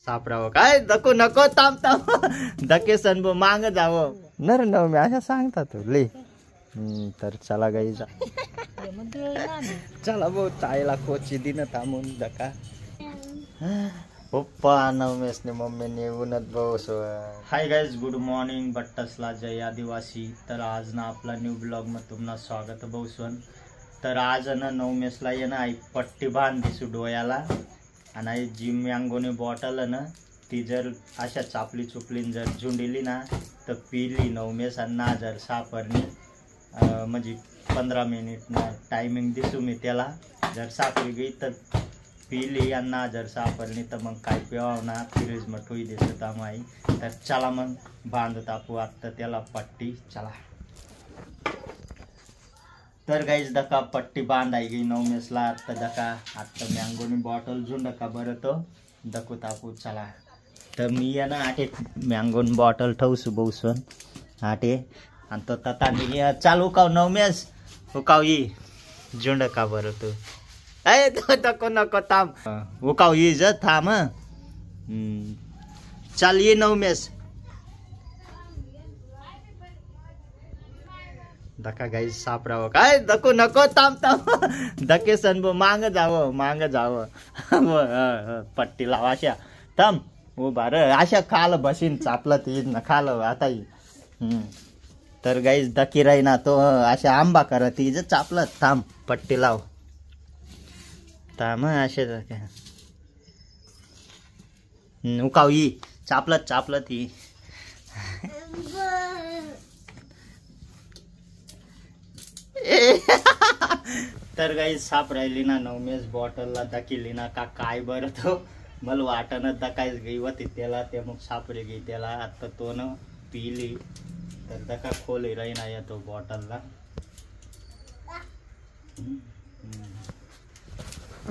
सापडावं काय दको नको थांब थांब धके सनबो मांग जावं नर न मी अशा सांगतात ले तर चला गाई जा चला भाऊ ताईला कोची दिन थांबून दका पप्पा नवमेशने मम्मीने येऊनच बस. हाय गाइज गुड मॉर्निंग बट्टसला जय आदिवासी. तर आज ना आपला न्यू ब्लॉग मध्ये तुम्हाला स्वागत बसवन. तर आज ना नवमेशला ये ना आई पट्टी बांधली डोळ्याला आणि जिम मँगोने बॉटल ना ती जर अशा चापली चुपलीन जर झुंडिली ना तर पिली नवमेश आणि जर सापरणी म्हणजे 15 मिनिट ना टायमिंग दिसू मी त्याला जर सापली गई तर पिली आणि जर सापरली तर मग काय पिवाव ना फ्रीज मध्ये ठेवी दिसत आम्ही. तर चला मग बांधत आपू आता त्याला पट्टी चला. तर गाईज दका पट्टी बांधाई गई नवमेशला आता दका आता मँगोनी बॉटल झुंड का बरं तो दकू ताकू चला. तर मी आहे ना आटे मँगोनी बॉटल ठेवसू बसून आटे आणि तो तता चालू काव नवमेश उकाव ये झुंड का बरं तू अय तो दको नको थांब उकाव ये ज थांब चल ये नवमेश धक्का गाईज सापडावं काय दको नको थांब थांब धके सनबो मांग जावं पट्टी लावा अशा थांब हो बार अशा खाल बसीन चापला ती ना खाल आता तर गाईज धकी राही ना तो अशा आंबा करत ती चापलं थांब पट्टी लाव थांब असे उकाव ही चापलं ती तर गाई साप राहिली ना नवमेश बॉटलला दकिली ना का काय बरं तो मला वाटणं दकायच गई होती त्याला ते मग सापरे गई त्याला आता तो न पिली तर दका खोली राही ना तो बॉटलला.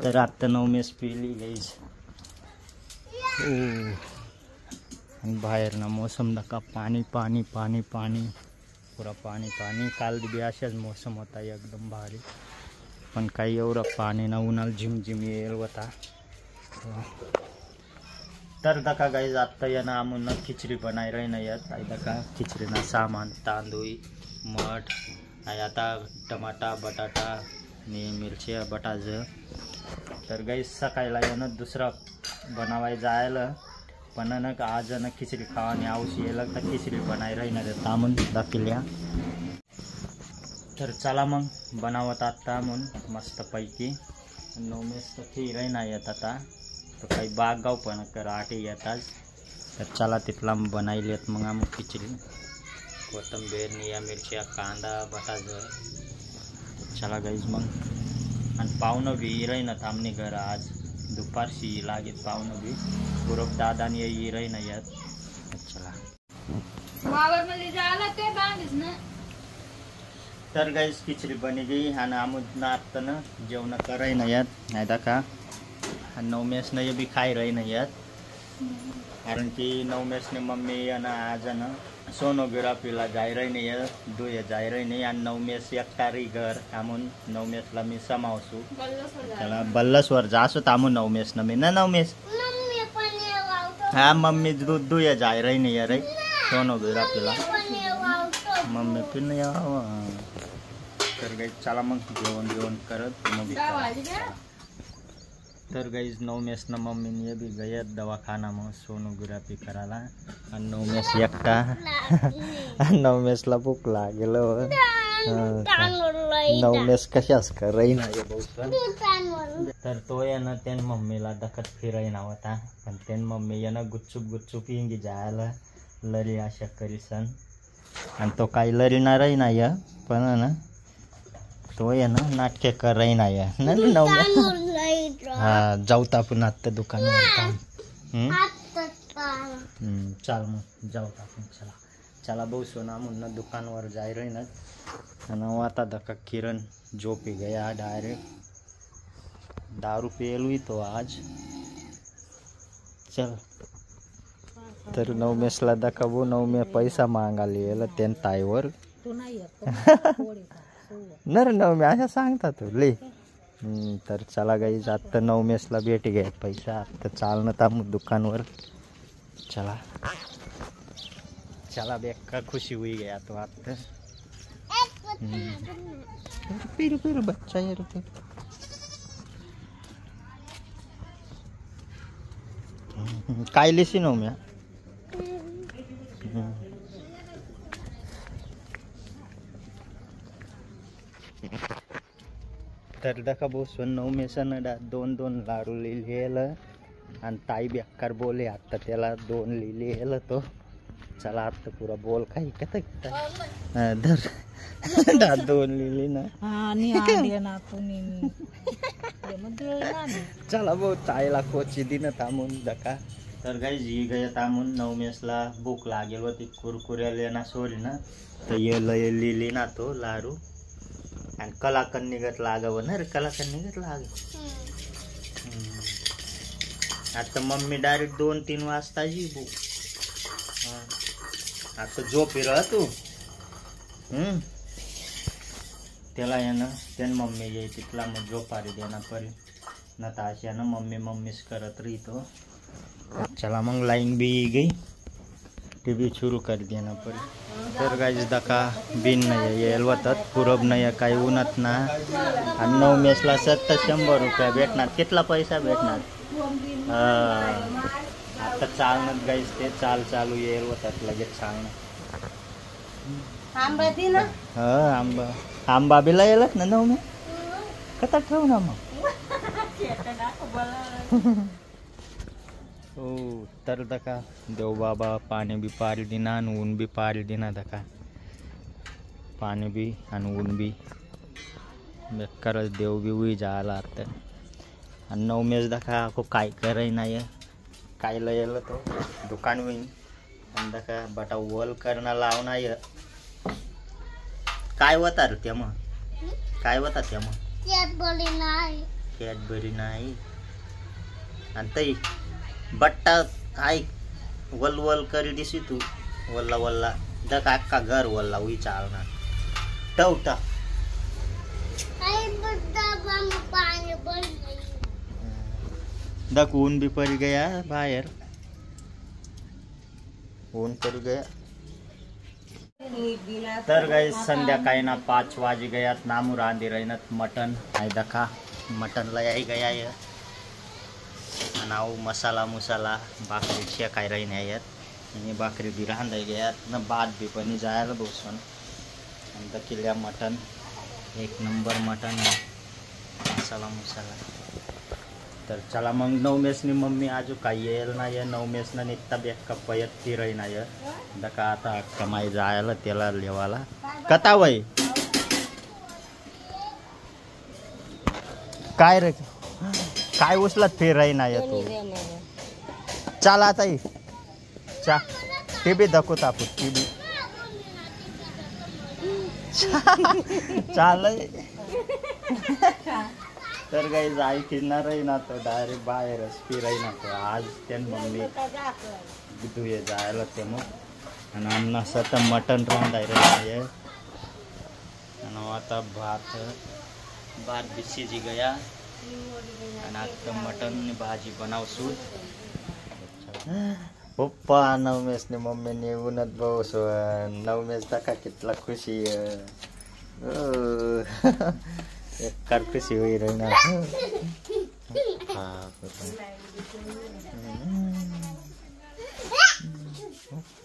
तर आता नवमेश पिली गाईज बाहेर ना मोसम दका पाणी पाणी पाणी पाणी पुरा पाणी पाणी काल बी अशाच मोसम होता एकदम भारी पण काही एवढं पाणी ना उन्हाला झिमझिम येईल होता. तर दका गाईज आत्ता या ना आम्ही ना खिचडी बनाय रही नाही येत आई दका खिचडी ना सामान तांदूळ मठ आई आता टमाटा बटाटा आणि मिरच्या बटाज. तर गाईज सकाळीला या ना दुसरा बनावाय जायला पण ना आज ना खिचडी खावानी आवशी येईल तर खिचडी बनाय रही ना तामून दाखिल्या. तर चला मग बनावत आता म्हणून मस्त पैकी नवमेश तर ती रही ना येत आता तर काही बागगाव पण कर आटे येतात. तर चला तिथला बनायलेत मग आम्ही खिचडी कोथिंबीर निया मिरच्या कांदा बटाजर. चला गाईज मग आणि पाहुणं बी रही ना थांबणे घर आज दुपारशी लागेल पाहुणं बी गुरब दादा ये रही ना येत. चला तर गाईज खिचडी बनी गई आणि आम्ही आता ना जेवण कराय ना येत नाही का नवमेशने ये बी खाई रही नाही येत कारण की नवमेशने मम्मी आणि आज ना सोनोग्राफीला जाय रही नाही येत दुये जाय रही नाही आणि नवमेश एकटारी घर थांबून नवमेशला मी समावसू त्याला बल्लसवर जासू थांबून नवमेश न मी ना नवमेश हा मम्मी दुये जाय रही नाही रे सोनोग्राफीला मम्मी पण यावं. तर गाईज चला मग जेवण करत मग. तर गाईज नवमेश न मम्मीने ये बी गयत दवाखाना मग सोनोग्राफी करायला आणि नवमेश एकटा नवमेशला भूक लागेल नवमेश कशाच कर रही ना तर तो ये ना त्यान मम्मीला दखत फिराय ना होता पण त्यान मम्मी ये ना गुच्चूप हिंगी जायला लरी अशा करीसन आणि तो काही लरी ना रही ना या पण ना तो ये ना नाटके कर रही ना या हा जाऊ आपण आत्ता दुकानावर चाल मग जाऊ आपण चला बसू ना म्हणून दुकानवर जाय रही ना आणि आता दका किरण झोपी गया डायरेक्ट दारू पियलू तो आज. चल तर नवमेशला दाखवू नवमे पैसा मागायला येईल त्यान ताईवर नर नवमे अशा सांगतात ले तर चला गाईज आता 9 मेसला भेटी घ्या पैसा आता चालणं थांबू दुकानवर चला चला बेक्का खुशी हुई गया तो आता रुपये बच्चा है रुपये काय लिसी नो म्या तर दका बोसवन 9 मेसन 2 लाडू लिहिलं आणि ताई बेकार बोले आता त्याला 2 लिहिलं तो चला आता पुरा बोल काही कथा धर 2 लिहिली ना चला भाऊ ताईला कोची दिन थांबून दका तर काही जी गया थांबून 9 मेसला भूक लागेल होती कुरकुऱ्या लेना सोरी ना तर ये लिहिली ना तो लाडू आणि कलाकन निघत लागाव ना रे कलाकन निघत लाग आता मम्मी डायरेक्ट 2-3 वाजता जी भूक आता झोपी रह तू त्याला यानं त्यान मम्मी ये तिथला मग झोपारी देणार परी न तर अशा मम्मी मम्मीच करत रहितो चला मग लाईन भी गई टीव्ही सुरू कर देना परी तर गाईज दका बिन नाही येईल होतात पुरब नाही काही उन्हात ना आणि 9 मेसला 100 रुपये भेटणार कितला पैसा भेटणार आता चालणं गाईज ते चालू येईल होतात लगेच चालणं आंबा बिला येलच ना 9 मे कथा ठेव ना मग हो तर दका देव बाबा पाणी बी पारी दिना आणि ऊन बी पारी दिना दका पाणी बी आणि ऊन बी बेकारच देव बी उई जाला आता आणि 9 मेस दका को काय कराय नाही काय लयलं तो दुकान होईन आणि दका बटा वल करणं लावणार काय होता रे त्या मग काय होता त्या मग कॅडबरी नाही आणि तई बट्टा ऐक वल करी दिसी तू वल्ला दक अख्खा घर वल्ला उई चालणार टवटा दक ऊन भी पड़ गया बाहेर ऊन पड़ गया तर गाईस संध्याकाळी ना 5 वाजे गयात नामू रांधी राहिनात मटन आहे दका मटनला याय गया नाव मसाला भाकरी शेकाय राहीन यात आणि भाकरी बी रांधाय गयात न भात बी पण जायला बसून आणि किल्ल्या मटन 1 नंबर मटन मसाला तर चला मग 9 मेसनी मम्मी आजू काही येईल ना 9 मेसनं निघता बेक्का पयत ती राही ना दका आता कमाई जायला त्याला लेवाला कथा वय काय रे काय उचलत फिर राही ना तू चाल आता चा टीबी दखू तापू टीबी चाल तर काही जाय फिरणार आहे ना तो डायरेक्ट बाहेरच फिराय ना तो आज त्यान मम्मी दुये जायला ते मग आणि अन्न सत मटन रांधाय आहे आणि आता भात भी शिजी गया आणि आता मटन भाजी बनावसू पप्पा 9 मेसने मम्मीने उन्हात बसू 9 मेस दाखा कितला खुशी एकर खुशी होई रही ना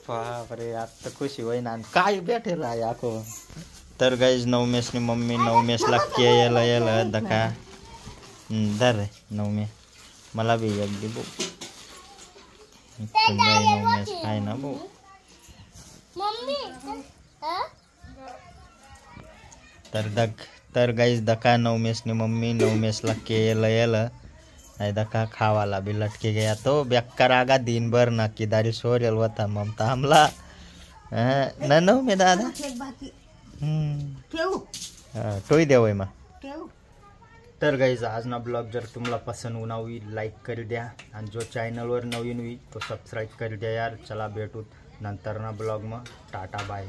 बापरे आता खुशी होई ना काय भेटेल आहे आखो तर गाईज 9 मेसनी मम्मी 9 मेसला केलं दका दर 9 मे मला भी अगदी बो 9 मेस काय ना बो तर गाईज दका 9 मेसनी मम्मी 9 मेसला केलं दका खावाला भी लटके गया तो बेकार आगा दिन भर ना किदारी सोरेल होता ममता हमला न 9 मे दादा टोई देवय मा तर गाईज आज ना ब्लॉग जर तुम्हाला पसंद होना हुई लाईक कर द्या आणि जो चॅनलवर नवीन हुई तो सबस्क्राईब कर द्या यार चला भेटूत नंतर ना ब्लॉग मग टाटा बाय